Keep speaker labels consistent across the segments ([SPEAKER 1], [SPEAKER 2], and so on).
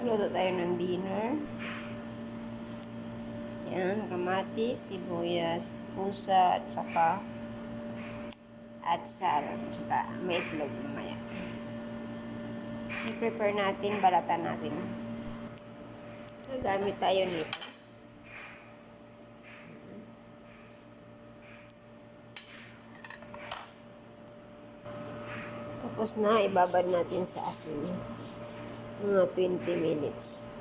[SPEAKER 1] Luto tayo ng dinner. Yan, kamatis, sibuyas, pusa, at saka atsal, at saka may itlog mamaya. I-prepare natin, balatan natin. Nagamit tayo nito. Tapos na, ibabad natin sa asin. Mga 20 minutes.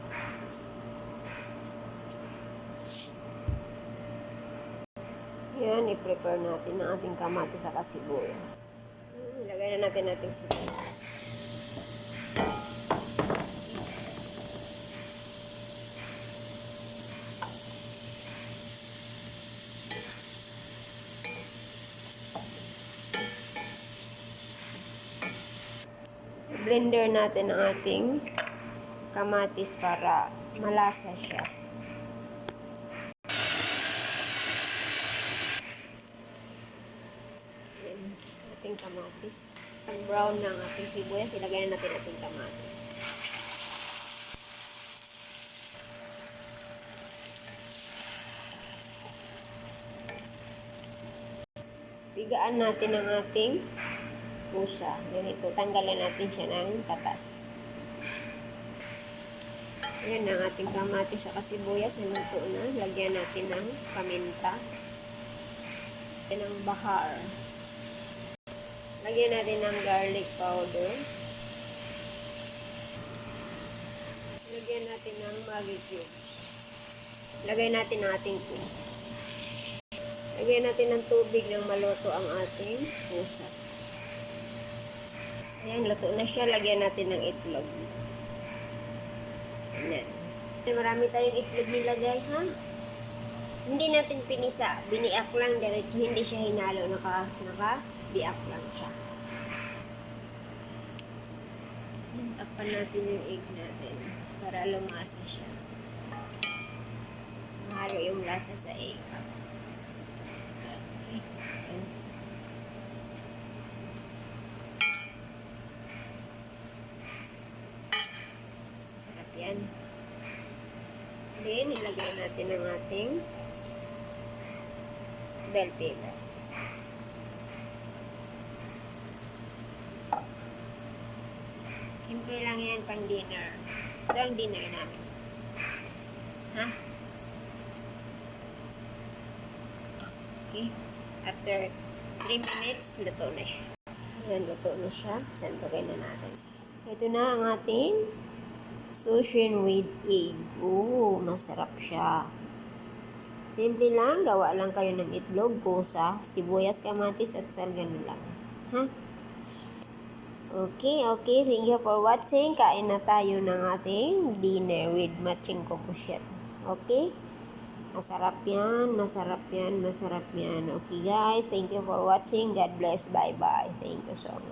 [SPEAKER 1] Yan, i-prepare natin ang ating kamatis sa sibuyas. Ilagay na natin ating sibuyas. Blender natin ang ating kamatis para malasa siya. Ayan, ating kamatis. Ang brown ng ating sibuyas, ilagay na natin ating kamatis. Pigaan natin ang ating pusa. Ganito, tanggalan natin siya ng katas. Ayan ang ating kamatis sa sibuyas. Naluto na. Lagyan natin ng paminta. Ng bahar. Lagyan natin ng garlic powder. Lagyan natin ng Maggi cubes. Lagyan natin ang ating pusa. Lagyan natin ng tubig nang maluto ang ating pusa. Ayan, luto na siya. Lagyan natin ng itlog. Ayan. Marami tayong itlog nilagay, ha? Hindi natin pinisa. Biniak lang diretso. Hindi siya hinalo. Naka-biak lang siya. Takpan natin yung egg natin para lumasa siya. Mahalo yung lasa sa egg. Sarap yan. Then, ilagay natin ang ating bell pepper. Simple lang yan pang dinner. Ito ang dinner namin. Ha? Okay. After 3 minutes, luto na siya. Ayan, luto na siya. Sandugay na natin. Ito na ang ating sushin with egg. Masarap siya. Simple lang, gawa lang kayo ng itlog, pusa, sibuyas, kamatis, at sal, ganun lang. Ha? Okay. Thank you for watching. Kain na tayo ng ating dinner with matching kokusyan. Okay? Masarap yan. Okay guys, thank you for watching. God bless. Bye-bye. Thank you so much.